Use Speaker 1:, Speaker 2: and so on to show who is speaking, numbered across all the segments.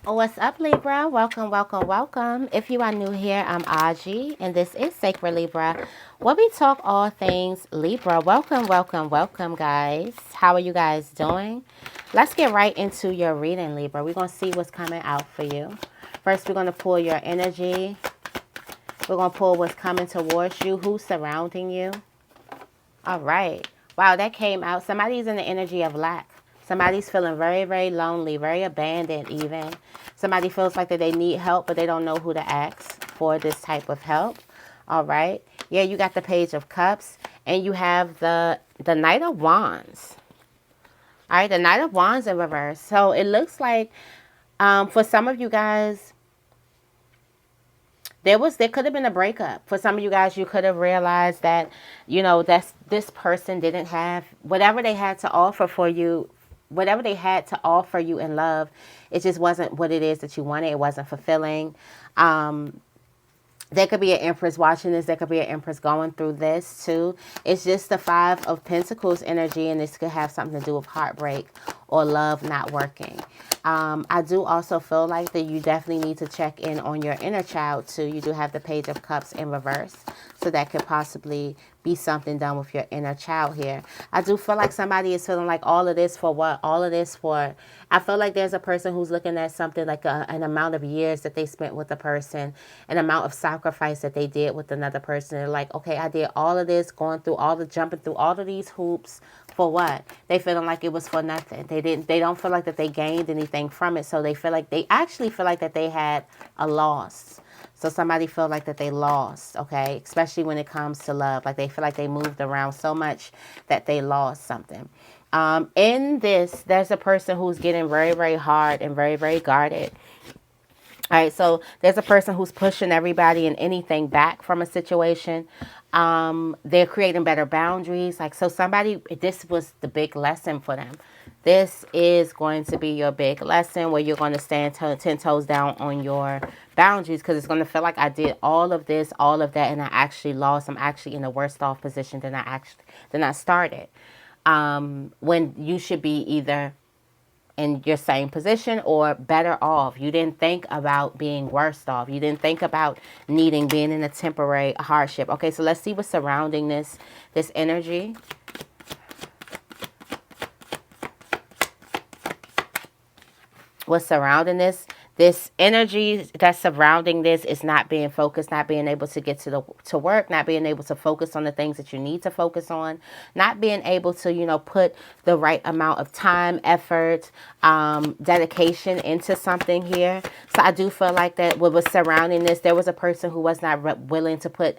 Speaker 1: What's up, Libra? Welcome, welcome, welcome. If you are new here, I'm Auji, and this is Sacred Libra, where we talk all things Libra. Welcome, welcome, welcome, guys. How are you guys doing? Let's get right into your reading, Libra. We're going to see what's coming out for you. First, we're going to pull your energy. We're going to pull what's coming towards you, who's surrounding you. All right. Wow, that came out. Somebody's in the energy of lack. Somebody's feeling very, very lonely, very abandoned even. Somebody feels like that they need help, but they don't know who to ask for this type of help. All right. Yeah, you got the Page of Cups, and you have the Knight of Wands. All right, the Knight of Wands in reverse. So it looks like for some of you guys, there could have been a breakup. For some of you guys, you could have realized that, that's this person didn't have whatever they had to offer for you, whatever they had to offer you in love. It just wasn't what it is that you wanted. It wasn't fulfilling. There could be an Empress watching this. There could be an Empress going through this too. It's just the Five of Pentacles energy, and this could have something to do with heartbreak or love not working. I do also feel like that you definitely need to check in on your inner child too. You do have the Page of Cups in reverse, so that could possibly be something done with your inner child here. I do feel like somebody is feeling like all of this for what? All of this for... I feel like there's a person who's looking at something like an amount of years that they spent with a person, an amount of sacrifice that they did with another person. They're like, okay, I did all of this, jumping through all of these hoops for what? They feeling like it was for nothing. They don't feel like that they gained anything from it. So they actually feel like that they had a loss. So somebody feel like that they lost, okay? Especially when it comes to love. Like they feel like they moved around so much that they lost something. In this, there's a person who's getting very, very hard and very, very guarded. All right, so there's a person who's pushing everybody and anything back from a situation. They're creating better boundaries. Like, so somebody, this was the big lesson for them. This is going to be your big lesson where you're going to stand 10 toes down on your boundaries, because it's going to feel like I did all of this, all of that, and I actually lost. I'm actually in a worse off position than I started. When you should be either in your same position or better off. You didn't think about being worse off. You didn't think about being in a temporary hardship. Okay, so let's see what's surrounding this energy. What's surrounding this energy that's surrounding this is not being focused, not being able to get to work, not being able to focus on the things that you need to focus on, not being able to, put the right amount of time, effort, dedication into something here. So I do feel like that what was surrounding this, there was a person who was not willing to put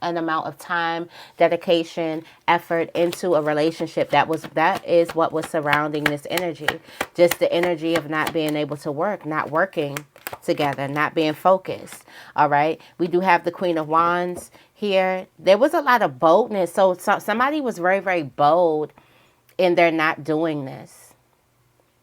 Speaker 1: an amount of time, dedication, effort into a relationship. That is what was surrounding this energy. Just the energy of not being able to work, not working together, not being focused. All right. We do have the Queen of Wands here. There was a lot of boldness. So somebody was very, very bold in their not doing this.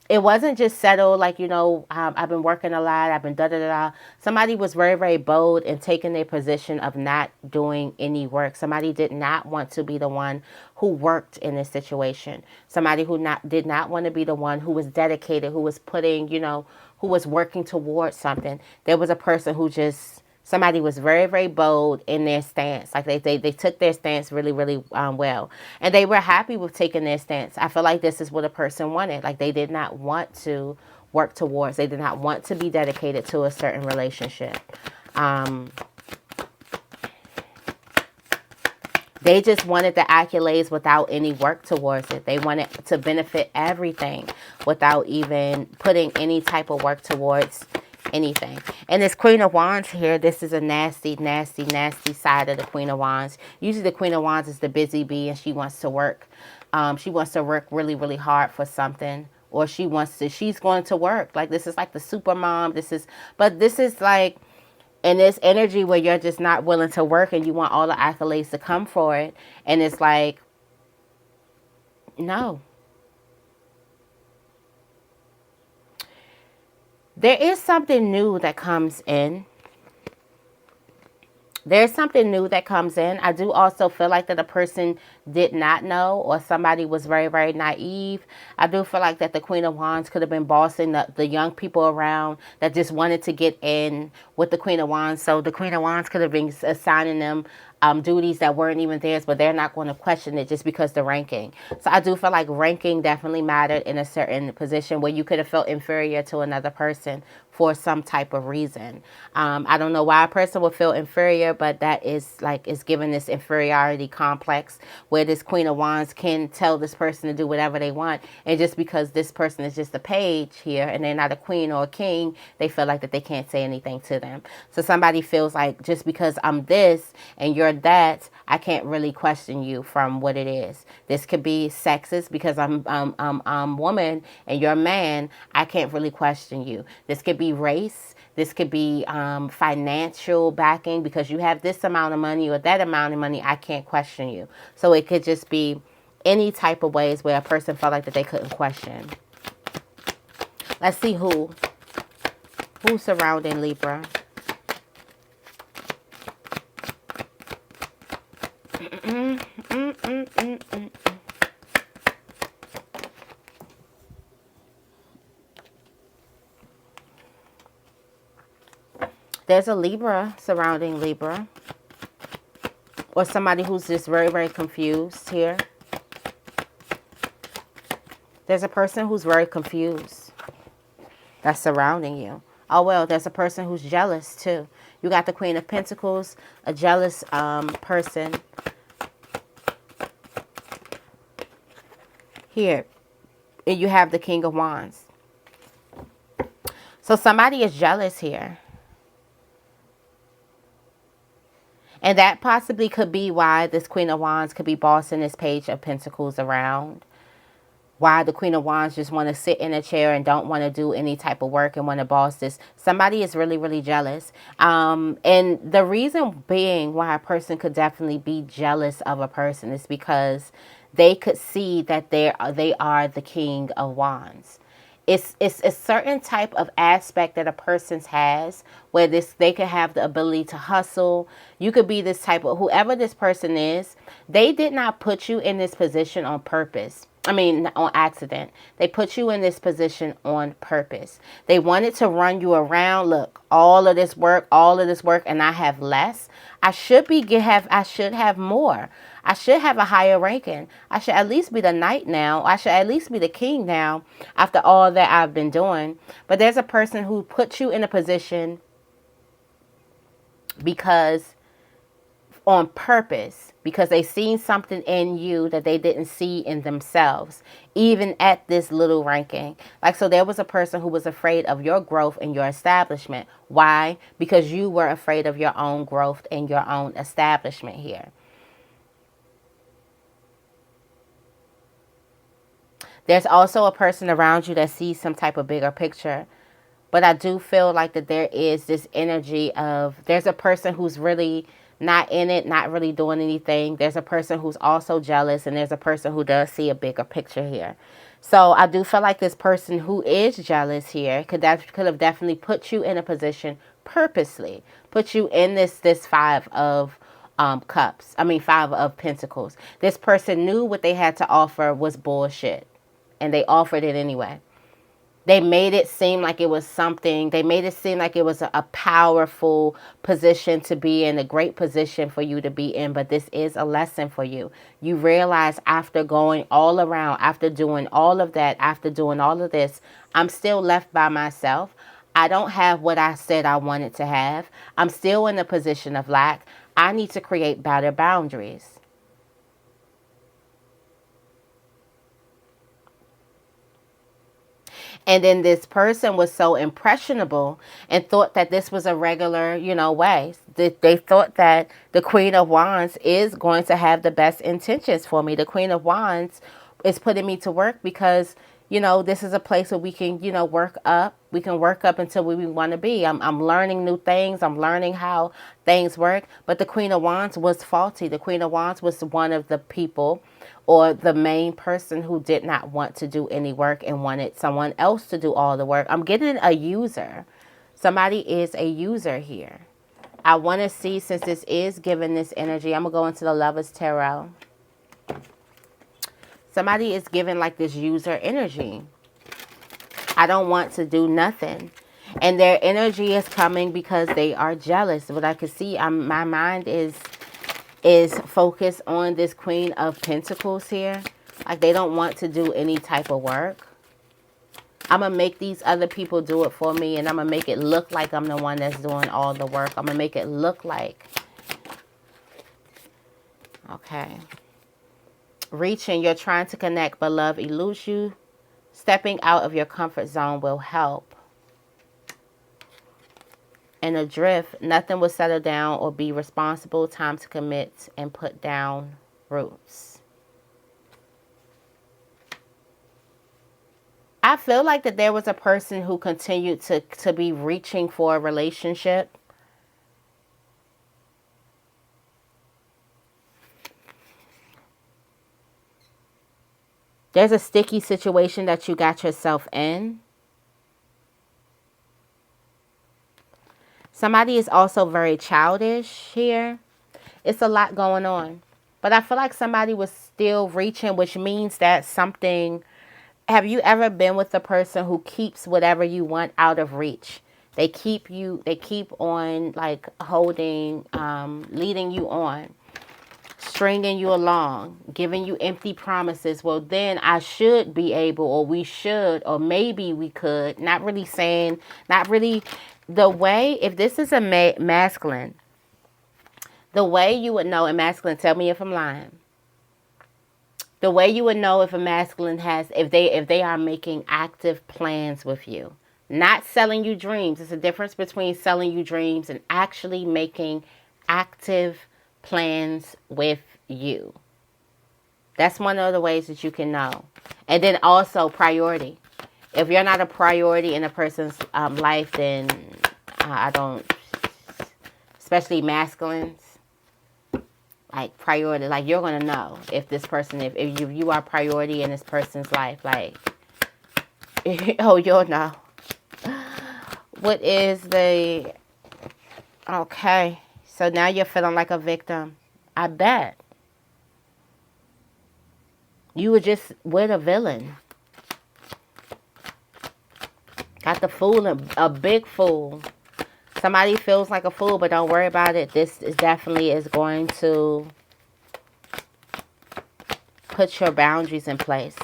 Speaker 1: It wasn't just settled like, I've been working a lot, I've been da-da-da-da. Somebody was very, very bold in taking their position of not doing any work. Somebody did not want to be the one who worked in this situation. Somebody who did not want to be the one who was dedicated, who was putting, who was working towards something. There was a person who just... Somebody was very, very bold in their stance. Like they took their stance really, really well. And they were happy with taking their stance. I feel like this is what a person wanted. Like they did not want to work towards. They did not want to be dedicated to a certain relationship. They just wanted the accolades without any work towards it. They wanted to benefit everything without even putting any type of work towards anything. And this Queen of Wands here, this is a nasty, nasty, nasty side of the Queen of Wands. Usually the Queen of Wands is the busy bee, and she wants to work. She wants to work really, really hard for something. Or she's going to work. Like this is like the super mom. This is like in this energy where you're just not willing to work and you want all the accolades to come for it. And it's like, no. There is something new that comes in. There's something new that comes in. I do also feel like that a person did not know, or somebody was very, very naive. I do feel like that the Queen of Wands could have been bossing the young people around that just wanted to get in with the Queen of Wands. So the Queen of Wands could have been assigning them duties that weren't even theirs, but they're not going to question it just because the ranking. So I do feel like ranking definitely mattered in a certain position where you could have felt inferior to another person for some type of reason. I don't know why a person would feel inferior, but that is like, it's given this inferiority complex where this Queen of Wands can tell this person to do whatever they want. And just because this person is just a page here and they're not a queen or a king, they feel like that they can't say anything to them. So somebody feels like just because I'm this and you're that, I can't really question you from what it is. This could be sexist because I'm woman and you're a man. I can't really question you. This could be race. This could be financial backing because you have this amount of money or that amount of money. I can't question you. So it could just be any type of ways where a person felt like that they couldn't question. Let's see who's surrounding Libra. There's a Libra surrounding Libra. Or somebody who's just very, very confused here. There's a person who's very confused that's surrounding you. Oh, well, there's a person who's jealous, too. You got the Queen of Pentacles, a jealous person. Here. And you have the King of Wands. So somebody is jealous here. And that possibly could be why this Queen of Wands could be bossing this Page of Pentacles around. Why the Queen of Wands just want to sit in a chair and don't want to do any type of work and want to boss this. Somebody is really, really jealous. And the reason being why a person could definitely be jealous of a person is because they could see that they are the King of Wands. It's a certain type of aspect that a person has where they could have the ability to hustle. You could be this type of, whoever this person is, they did not put you in this position on purpose. I mean, on accident. They put you in this position on purpose. They wanted to run you around. Look, all of this work, and I have less. I should have more. I should have a higher ranking. I should at least be the knight now. I should at least be the king now after all that I've been doing. But there's a person who puts you in a position because on purpose, because they seen something in you that they didn't see in themselves, even at this little ranking. Like, so there was a person who was afraid of your growth and your establishment. Why? Because you were afraid of your own growth and your own establishment here. There's also a person around you that sees some type of bigger picture. But I do feel like that there is this energy of, there's a person who's really not in it, not really doing anything. There's a person who's also jealous, and there's a person who does see a bigger picture here. So I do feel like this person who is jealous here could have definitely put you in a position purposely, put you in this Five of Cups. I mean, Five of Pentacles. This person knew what they had to offer was bullshit, and they offered it anyway. They made it seem like it was something. They made it seem like it was a powerful position to be in, a great position for you to be in. But this is a lesson for you. You realize after going all around, after doing all of that, after doing all of this, I'm still left by myself. I don't have what I said I wanted to have. I'm still in a position of lack. I need to create better boundaries. And then this person was so impressionable and thought that this was a regular, way. They thought that the Queen of Wands is going to have the best intentions for me. The Queen of Wands is putting me to work because, this is a place where we can, work up. We can work up until we want to be. I'm learning new things. I'm learning how things work. But the Queen of Wands was faulty. The Queen of Wands was one of the people, or the main person, who did not want to do any work and wanted someone else to do all the work. I'm getting a user. Somebody is a user here. I want to see, since this is giving this energy, I'm going to go into the Lover's Tarot. Somebody is giving like this user energy. I don't want to do nothing. And their energy is coming because they are jealous. But I can see my mind is focused on this Queen of Pentacles here. Like they don't want to do any type of work. I'm going to make these other people do it for me. And I'm going to make it look like I'm the one that's doing all the work. I'm going to make it look like. Okay. Reaching, you're trying to connect, but love eludes you. Stepping out of your comfort zone will help. And adrift, nothing will settle down or be responsible. Time to commit and put down roots. I feel like that there was a person who continued to be reaching for a relationship. There's a sticky situation that you got yourself in. Somebody is also very childish here. It's a lot going on. But I feel like somebody was still reaching, which means that something... Have you ever been with a person who keeps whatever you want out of reach? They keep on like holding, leading you on, stringing you along, giving you empty promises. Well, then I should be able, or we should, or maybe we could. Not really saying, not really. The way, if this is a masculine, the way you would know, and masculine, tell me if I'm lying. The way you would know if a masculine has, if they are making active plans with you. Not selling you dreams. There's a difference between selling you dreams and actually making active plans with you. That's one of the ways that you can know. And then also priority. If you're not a priority in a person's life, then I don't, especially masculines, like priority, like you're going to know if this person, if you are priority in this person's life, like, oh, you'll know. What is the, okay, so now you're feeling like a victim. I bet. You were just with a villain. Got the fool, a big fool. Somebody feels like a fool, but don't worry about it. This is definitely is going to put your boundaries in place.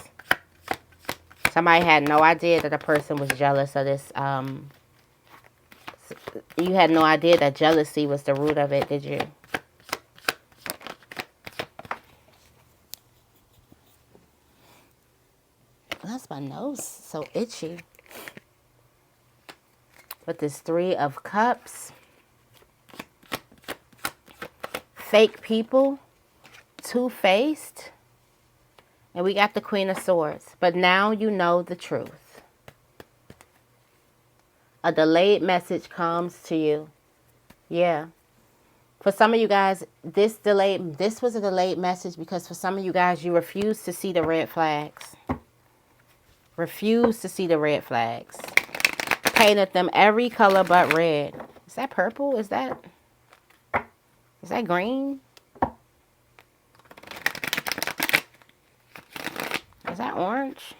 Speaker 1: Somebody had no idea that a person was jealous of this. You had no idea that jealousy was the root of it, did you? That's my nose so itchy. With this 3 of Cups. Fake people. Two-faced. And we got the Queen of Swords. But now you know the truth. A delayed message comes to you. Yeah. For some of you guys, this was a delayed message because for some of you guys, you refuse to see the red flags. Refuse to see the red flags. Painted them every color but red. Is that purple? Is that green? Is that orange?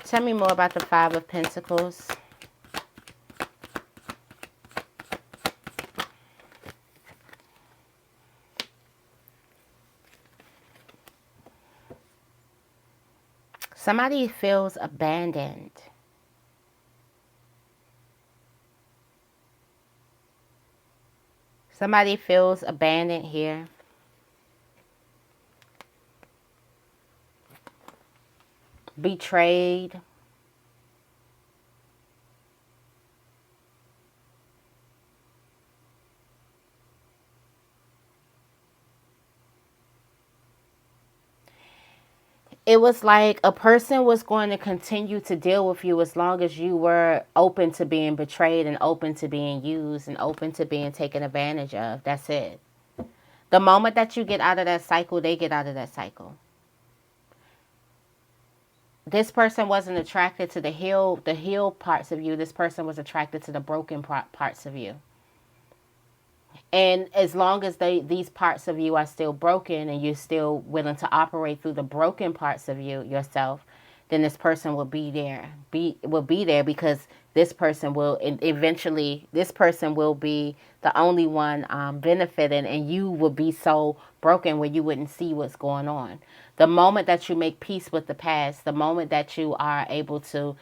Speaker 1: Tell me more about the 5 of Pentacles. Somebody feels abandoned. Somebody feels abandoned here. Betrayed. it was like a person was going to continue to deal with you as long as you were open to being betrayed and open to being used and open to being taken advantage of. That's it. The moment that you get out of that cycle, they get out of that cycle. This person wasn't attracted to the healed parts of you. This person was attracted to the broken parts of you. And as long as these parts of you are still broken and you're still willing to operate through the broken parts of you yourself, then this person will be there. Will be there because this person will eventually. This person will be the only one benefiting, and you will be so broken where you wouldn't see what's going on. The moment that you make peace with the past, the moment that you are able to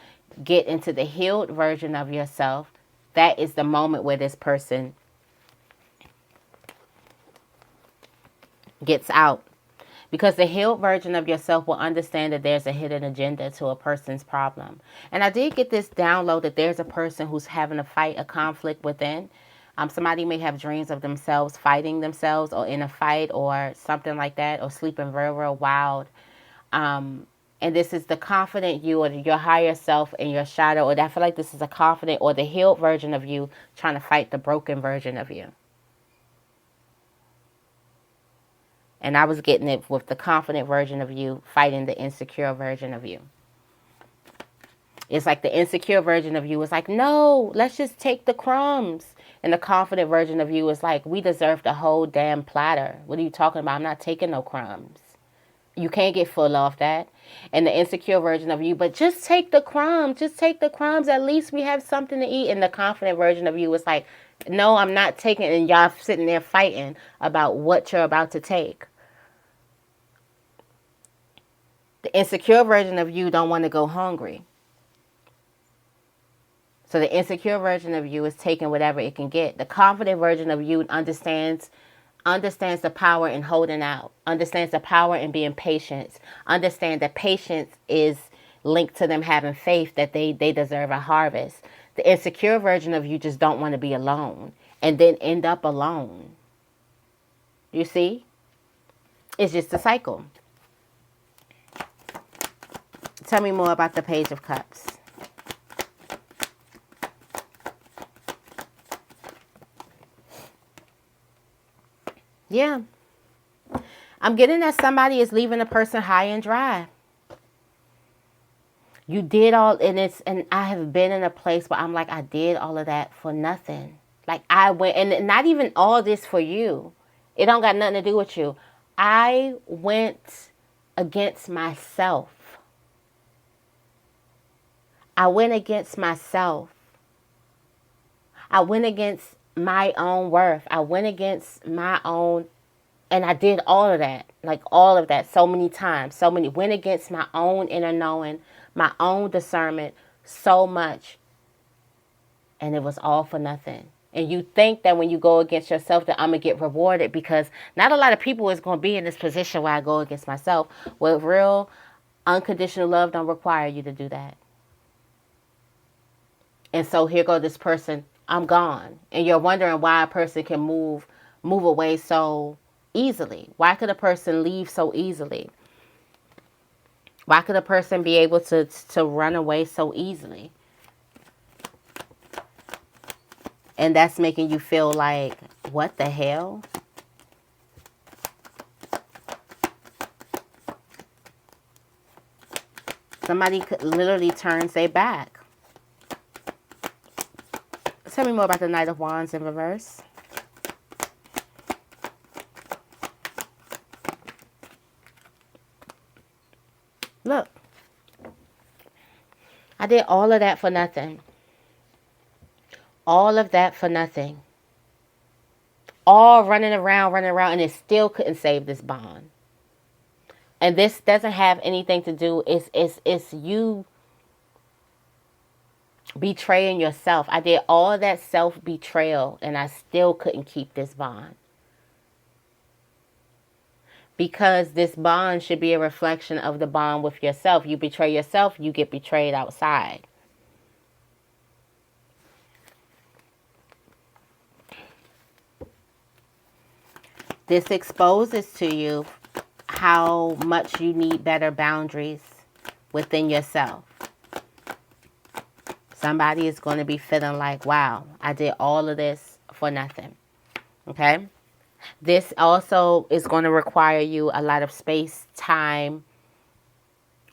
Speaker 1: get into the healed version of yourself, that is the moment where this person gets out. Because the healed version of yourself will understand that there's a hidden agenda to a person's problem. And I did get this download that there's a person who's having a fight, a conflict within. Somebody may have dreams of themselves fighting themselves or in a fight or something like that, or sleeping very, very wild. And this is the confident you or your higher self and your shadow. Or I feel like this is a confident or the healed version of you trying to fight the broken version of you. And I was getting it with the confident version of you fighting the insecure version of you. It's like the insecure version of you is like, no, let's just take the crumbs. And the confident version of you is like, we deserve the whole damn platter. What are you talking about? I'm not taking no crumbs. You can't get full off that. And the insecure version of you, but just take the crumbs. Just take the crumbs. At least we have something to eat. And the confident version of you is like, no, I'm not taking it. And y'all sitting there fighting about what you're about to take. The insecure version of you don't want to go hungry. So the insecure version of you is taking whatever it can get. The confident version of you understands the power in holding out, understands the power in being patient, understands that patience is linked to them having faith that they deserve a harvest. The insecure version of you just don't want to be alone and then end up alone. You see? It's just a cycle. Tell me more about the Page of Cups. Yeah. I'm getting that somebody is leaving a person high and dry. You did all, and I have been in a place where I'm like, I did all of that for nothing. Like I went, and not even all this for you. It don't got nothing to do with you. I went against myself. I went against myself. I went against my own worth. I went against my own, and I did all of that, like all of that so many times, went against my own inner knowing, my own discernment so much, and it was all for nothing. And you think that when you go against yourself that I'm going to get rewarded, because not a lot of people is going to be in this position where I go against myself. Well, real unconditional love don't require you to do that. And so here go this person, I'm gone. And you're wondering why a person can move away so easily. Why could a person leave so easily? Why could a person be able to run away so easily? And that's making you feel like, what the hell? Somebody could literally turns their back. Tell me more about the Knight of Wands in reverse. Look. I did all of that for nothing. All of that for nothing. All running around, and it still couldn't save this bond. And this doesn't have anything to do, it's you betraying yourself. I did all that self-betrayal and I still couldn't keep this bond. Because this bond should be a reflection of the bond with yourself. You betray yourself, you get betrayed outside. This exposes to you how much you need better boundaries within yourself. Somebody is going to be feeling like, wow, I did all of this for nothing. Okay? This also is going to require you a lot of space, time,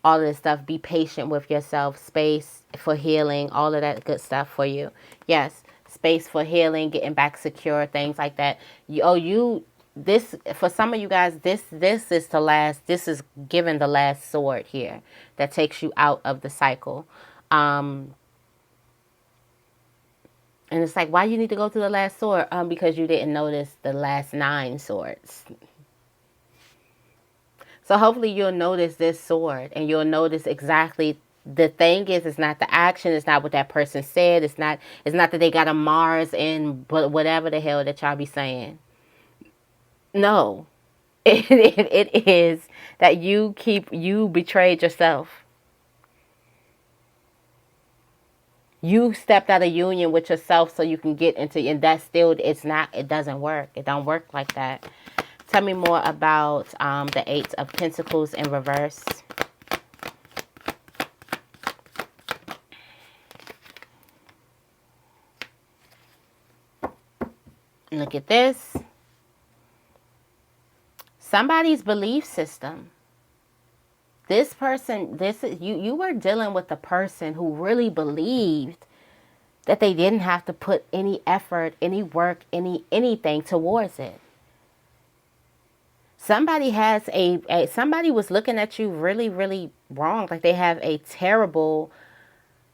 Speaker 1: all of this stuff. Be patient with yourself. Space for healing, all of that good stuff for you. Yes, space for healing, getting back secure, things like that. This, for some of you guys, this is the last, this is given the last sword here that takes you out of the cycle. And it's like, why you need to go through the last sword? Because you didn't notice the last 9 swords. So hopefully you'll notice this sword, and you'll notice exactly. The thing is, it's not the action, it's not what that person said, it's not that they got a Mars in, but whatever the hell that y'all be saying. No, it is that you betrayed yourself. You stepped out of union with yourself so you can get into, and that still, it doesn't work. It don't work like that. Tell me more about the 8 of Pentacles in reverse. Look at this. Somebody's belief system. This person, you were dealing with a person who really believed that they didn't have to put any effort, any work, anything towards it. Somebody has somebody was looking at you really, really wrong. Like they have a terrible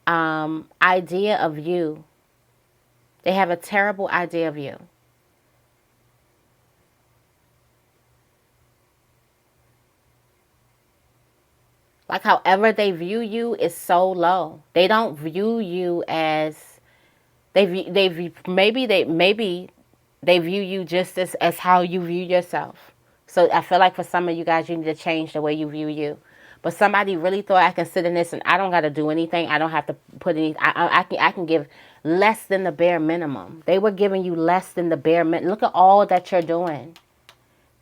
Speaker 1: idea of you. They have a terrible idea of you. Like however they view you is so low. They don't view you as maybe they view you just as how you view yourself. So I feel like for some of you guys, you need to change the way you view you. But somebody really thought, I can sit in this and I don't got to do anything. I don't have to put any. I can give less than the bare minimum. They were giving you less than the bare minimum. Look at all that you're doing.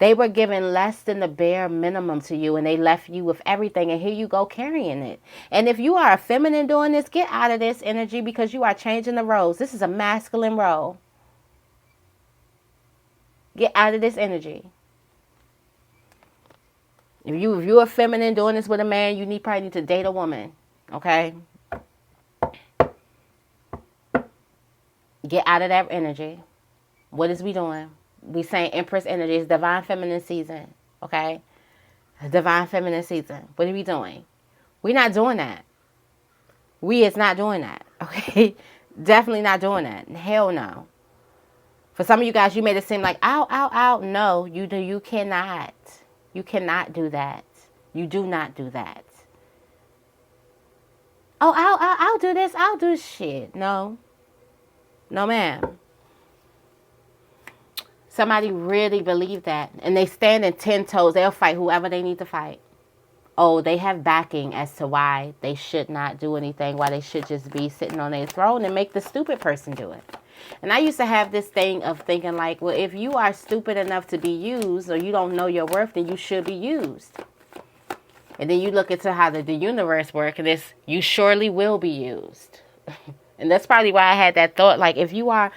Speaker 1: They were giving less than the bare minimum to you, and they left you with everything, and here you go carrying it. And if you are a feminine doing this, get out of this energy, because you are changing the roles. This is a masculine role. Get out of this energy. If you're a feminine doing this with a man, you probably need to date a woman, okay? Get out of that energy. What is we doing? We saying Empress energy is divine feminine season, okay? Divine feminine season. What are we doing? We're not doing that. We is not doing that, okay? Definitely not doing that. Hell no. For some of you guys, you made it seem like, ow, ow, ow. No, you cannot. You cannot do that. You do not do that. Oh, I'll do this. I'll do shit. No. No, ma'am. Somebody really believed that. And they stand in 10 toes. They'll fight whoever they need to fight. Oh, they have backing as to why they should not do anything. Why they should just be sitting on their throne and make the stupid person do it. And I used to have this thing of thinking like, well, if you are stupid enough to be used, or you don't know your worth, then you should be used. And then you look into how the universe works, and it's, you surely will be used. And that's probably why I had that thought. Like, if you're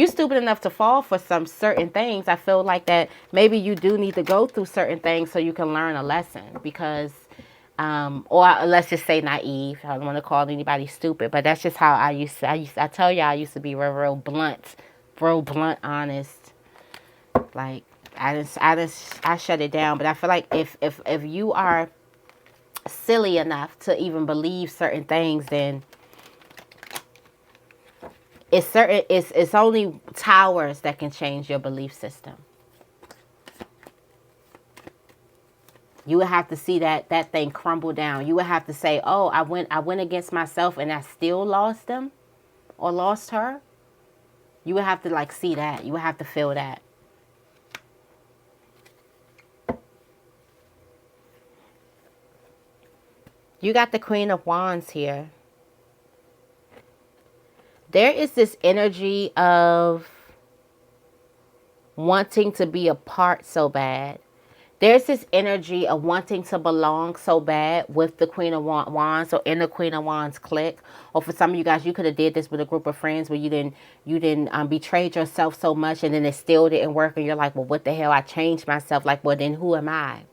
Speaker 1: stupid enough to fall for some certain things, I feel like that maybe you do need to go through certain things so you can learn a lesson. Because, or let's just say naive. I don't want to call anybody stupid, but that's just how I tell y'all I used to be real blunt, honest. Like, I shut it down. But I feel like if you are silly enough to even believe certain things, then it's only towers that can change your belief system. You would have to see that thing crumble down. You would have to say, oh, I went against myself and I still lost him or lost her. You would have to like see that. You would have to feel that. You got the Queen of Wands here. There is this energy of wanting to be apart so bad. There's this energy of wanting to belong so bad with the Queen of Wands or in the Queen of Wands clique. Or for some of you guys, you could have did this with a group of friends where you didn't betrayed yourself so much and then it still didn't work. And you're like, well, what the hell? I changed myself. Like, well, then who am I?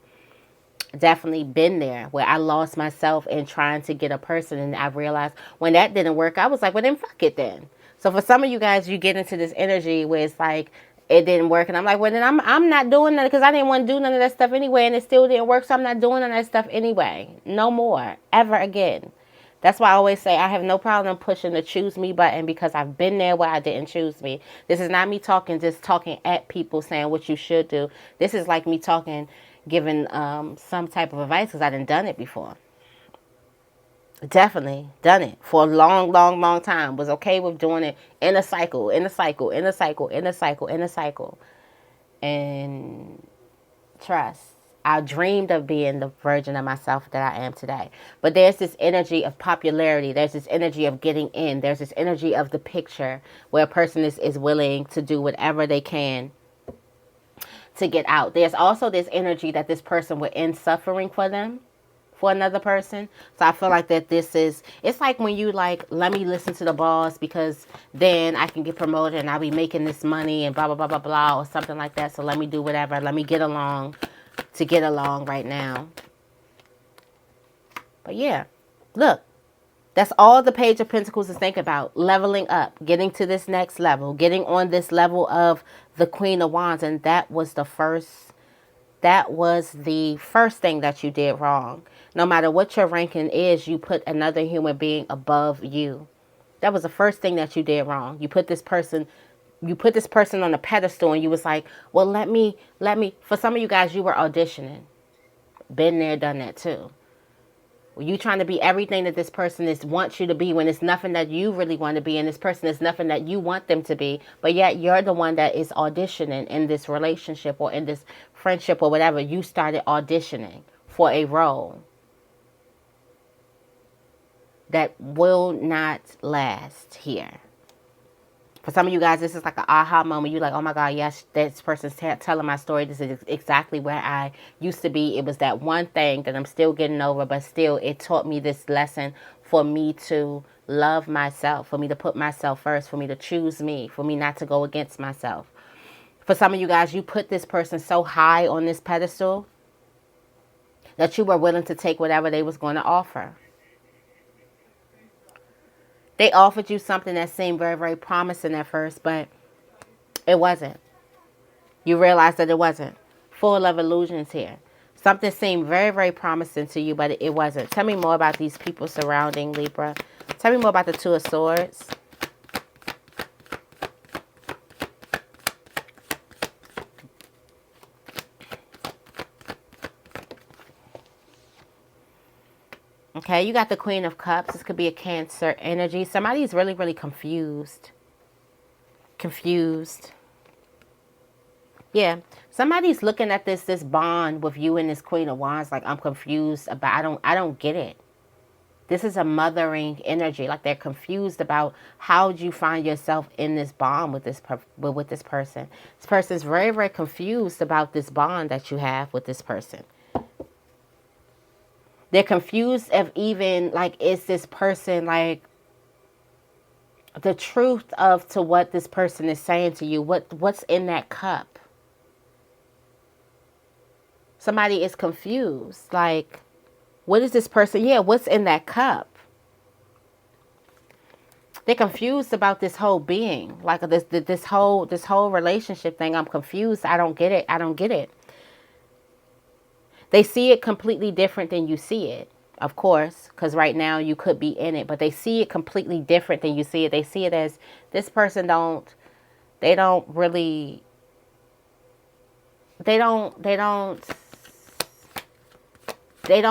Speaker 1: Definitely been there where I lost myself in trying to get a person. And I realized when that didn't work, I was like, well, then fuck it then. So for some of you guys, you get into this energy where it's like, it didn't work. And I'm like, well, then I'm not doing that because I didn't want to do none of that stuff anyway. And it still didn't work. So I'm not doing none of that stuff anyway. No more. Ever again. That's why I always say I have no problem pushing the choose me button because I've been there where I didn't choose me. This is not me just talking at people saying what you should do. This is like me talking, giving some type of advice because I done it before. Definitely done it for a long, long, long time. Was okay with doing it in a cycle, in a cycle, in a cycle, in a cycle, in a cycle. And trust. I dreamed of being the version of myself that I am today. But there's this energy of popularity. There's this energy of getting in. There's this energy of the picture where a person is willing to do whatever they can to get out. There's also this energy that this person will end suffering for them, for another person. So I feel like that it's like when you like, let me listen to the boss because then I can get promoted and I'll be making this money and blah, blah, blah, blah, blah, or something like that. So let me do whatever. Let me get along to get along right now. But yeah, look, that's all the Page of Pentacles is thinking about. Leveling up, getting to this next level, getting on this level of the Queen of Wands. And that was the first thing that you did wrong. No matter what your ranking is, you put another human being above you. That was the first thing that you did wrong. You put this person on a pedestal and you was like, well, let me. For some of you guys, you were auditioning. Been there, done that too. You trying to be everything that this person wants you to be when it's nothing that you really want to be, and this person is nothing that you want them to be, but yet you're the one that is auditioning in this relationship or in this friendship or whatever. You started auditioning for a role that will not last here. For some of you guys, this is like an aha moment. You're like, oh my God, yes, this person's telling my story. This is exactly where I used to be. It was that one thing that I'm still getting over, but still it taught me this lesson for me to love myself, for me to put myself first, for me to choose me, for me not to go against myself. For some of you guys, you put this person so high on this pedestal that you were willing to take whatever they was going to offer. They offered you something that seemed very, very promising at first, but it wasn't. You realized that it wasn't. Full of illusions here. Something seemed very, very promising to you, but it wasn't. Tell me more about these people surrounding Libra. Tell me more about the Two of Swords. Okay, you got the Queen of Cups. This could be a Cancer energy. Somebody's really, really confused. Yeah, somebody's looking at this bond with you and this Queen of Wands like, I'm confused about, I don't get it. This is a mothering energy. Like they're confused about how you find yourself in this bond with this person. This person's very, very confused about this bond that you have with this person. They're confused of even, like, is this person, like, the truth to what this person is saying to you? What's in that cup? Somebody is confused. Like, what is this person? Yeah, what's in that cup? They're confused about this whole being. Like, this whole relationship thing. I'm confused. I don't get it. They see it completely different than you see it, of course, because right now you could be in it, but they see it completely different than you see it. They see it as this person don't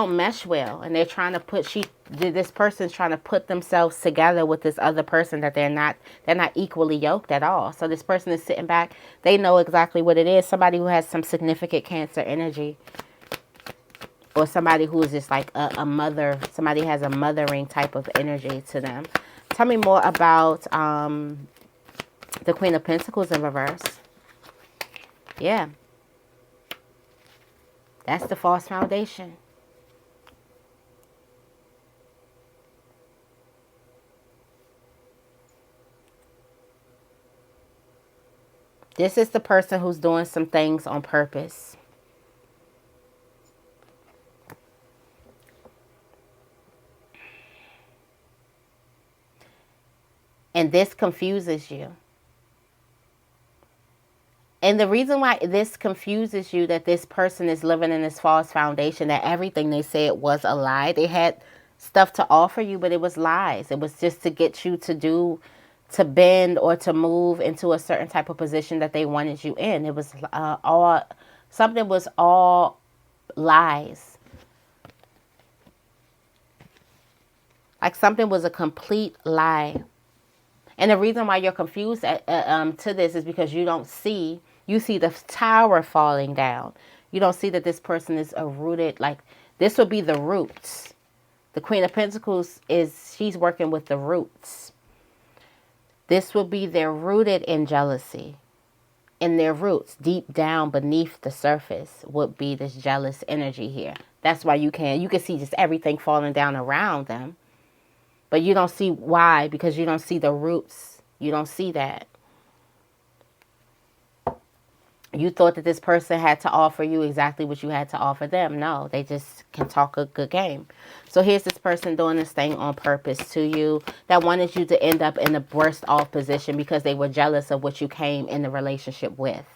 Speaker 1: mesh well, and they're trying to this person's trying to put themselves together with this other person that they're not equally yoked at all. So this person is sitting back. They know exactly what it is. Somebody who has some significant Cancer energy. Or somebody who is just like a mother. Somebody has a mothering type of energy to them. Tell me more about the Queen of Pentacles in reverse. Yeah. That's the false foundation. This is the person who's doing some things on purpose. And this confuses you. And the reason why this confuses you, that this person is living in this false foundation, that everything they said was a lie. They had stuff to offer you, but it was lies. It was just to get you to bend or to move into a certain type of position that they wanted you in. It was something was all lies. Like something was a complete lie. And the reason why you're confused to this is because you see the tower falling down. You don't see that this person is rooted, like this would be the roots. The Queen of Pentacles she's working with the roots. This will be they're rooted in jealousy. And their roots, deep down beneath the surface, would be this jealous energy here. That's why you can see just everything falling down around them. But you don't see why, because you don't see the roots. You don't see that. You thought that this person had to offer you exactly what you had to offer them. No, they just can talk a good game. So here's this person doing this thing on purpose to you that wanted you to end up in a burst off position because they were jealous of what you came in the relationship with.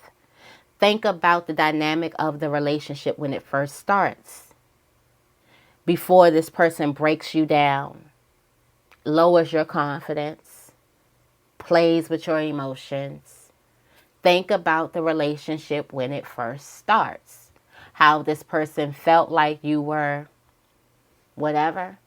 Speaker 1: Think about the dynamic of the relationship when it first starts. Before this person breaks you down, lowers your confidence, plays with your emotions. Think about the relationship when it first starts. How this person felt like you were whatever.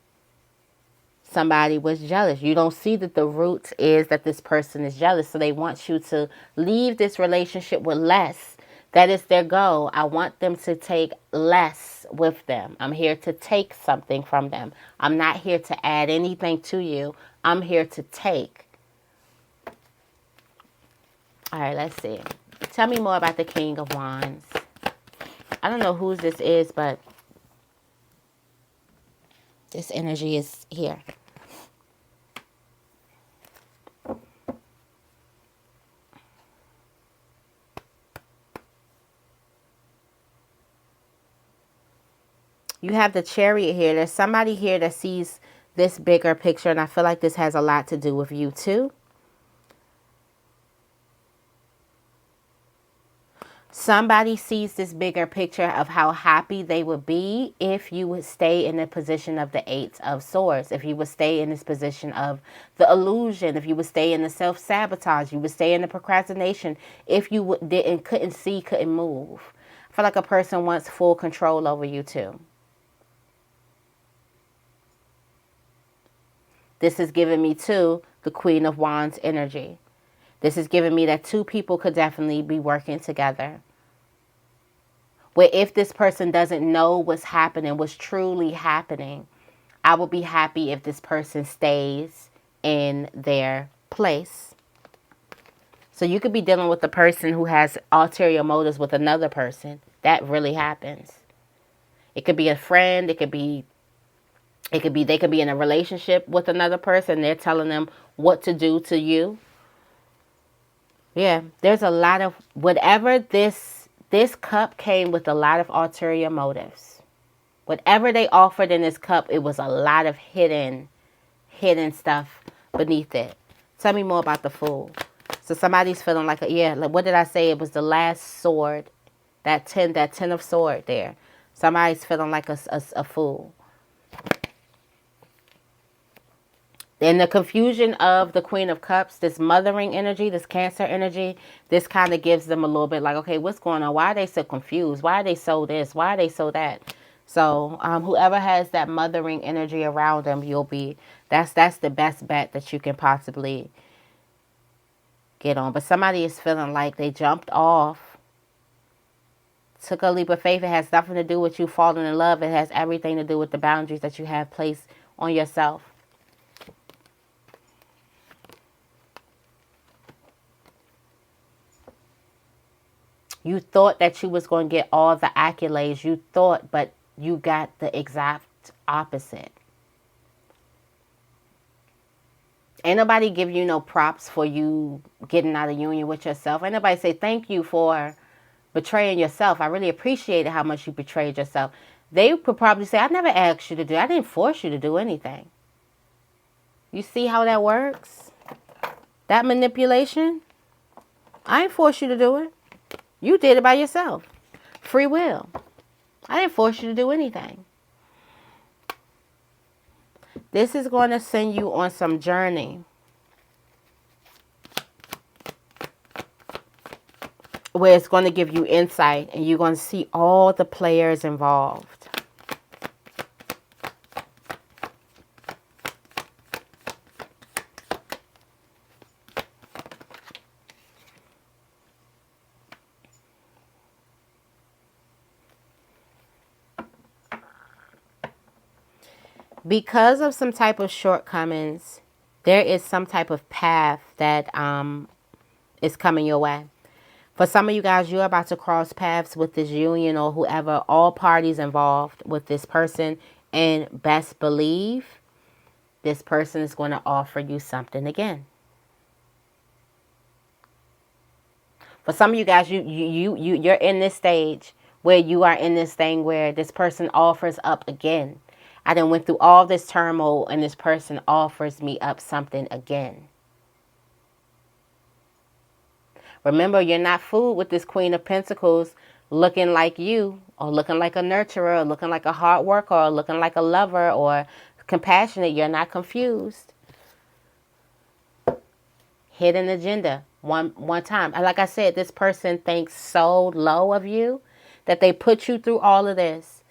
Speaker 1: Somebody was jealous. You don't see that the root is that this person is jealous. So they want you to leave this relationship with less. That is their goal. I want them to take less with them. I'm here to take something from them. I'm not here to add anything to you. I'm here to take. All right, let's see. Tell me more about the King of Wands. I don't know whose this is, but this energy is here. You have the Chariot here. There's somebody here that sees this bigger picture, and I feel like this has a lot to do with you too. Somebody sees this bigger picture of how happy they would be if you would stay in the position of the Eight of Swords. If you would stay in this position of the illusion. If you would stay in the self-sabotage. You would stay in the procrastination. If you couldn't see, couldn't move. I feel like a person wants full control over you too. This is giving me too the Queen of Wands energy. This is giving me that two people could definitely be working together. Where if this person doesn't know what's happening, what's truly happening, I will be happy if this person stays in their place. So you could be dealing with a person who has ulterior motives with another person. That really happens. It could be a friend. They could be in a relationship with another person. They're telling them what to do to you. Yeah, there's a lot of whatever this cup came with a lot of ulterior motives. Whatever they offered in this cup, it was a lot of hidden stuff beneath it. Tell me more about the Fool. So somebody's feeling like like what did I say? It was the last sword, that 10 of sword there. Somebody's feeling like a fool. In the confusion of the Queen of Cups, this mothering energy, this Cancer energy, this kind of gives them a little bit like, okay, what's going on? Why are they so confused? Why are they so this? Why are they so that? So whoever has that mothering energy around them, that's the best bet that you can possibly get on. But somebody is feeling like they jumped off, took a leap of faith. It has nothing to do with you falling in love. It has everything to do with the boundaries that you have placed on yourself. You thought that you was going to get all the accolades. You thought, but you got the exact opposite. Ain't nobody give you no props for you getting out of union with yourself. Ain't nobody say thank you for betraying yourself. I really appreciated how much you betrayed yourself. They could probably say, I never asked you to do it. I didn't force you to do anything. You see how that works? That manipulation? I ain't force you to do it. You did it by yourself. Free will. I didn't force you to do anything. This is going to send you on some journey where it's going to give you insight and you're going to see all the players involved. Because of some type of shortcomings, there is some type of path that is coming your way. For some of you guys, you're about to cross paths with this union or whoever, all parties involved with this person. And best believe this person is going to offer you something again. For some of you guys, you're in this stage where you are in this thing where this person offers up again. I done went through all this turmoil and this person offers me up something again. Remember, you're not fooled with this Queen of Pentacles looking like you, or looking like a nurturer, or looking like a hard worker, or looking like a lover, or compassionate. You're not confused. Hidden agenda. One time. And like I said, this person thinks so low of you that they put you through all of this.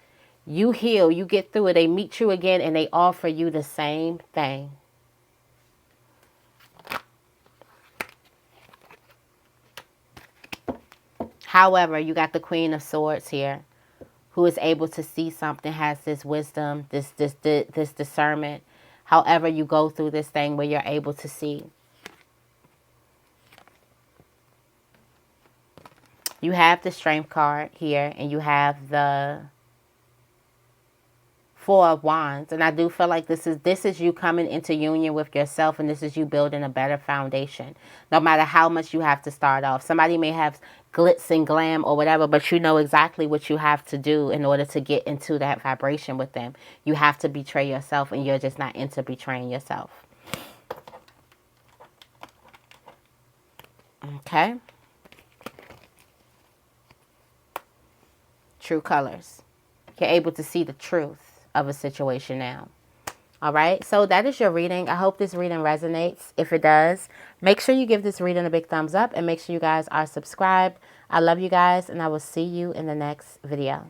Speaker 1: You heal, you get through it, they meet you again, and they offer you the same thing. However, you got the Queen of Swords here, who is able to see something, has this wisdom, this discernment. However, you go through this thing where you're able to see. You have the Strength card here, and you have the Four of Wands, and I do feel like this is you coming into union with yourself, and this is you building a better foundation. No matter how much you have to start off. Somebody may have glitz and glam or whatever, but you know exactly what you have to do in order to get into that vibration with them. You have to betray yourself, and you're just not into betraying yourself. Okay? True colors. You're able to see the truth of a situation now. All right, so that is your reading. I hope this reading resonates. If it does, make sure you give this reading a big thumbs up and make sure you guys are subscribed. I love you guys, and I will see you in the next video.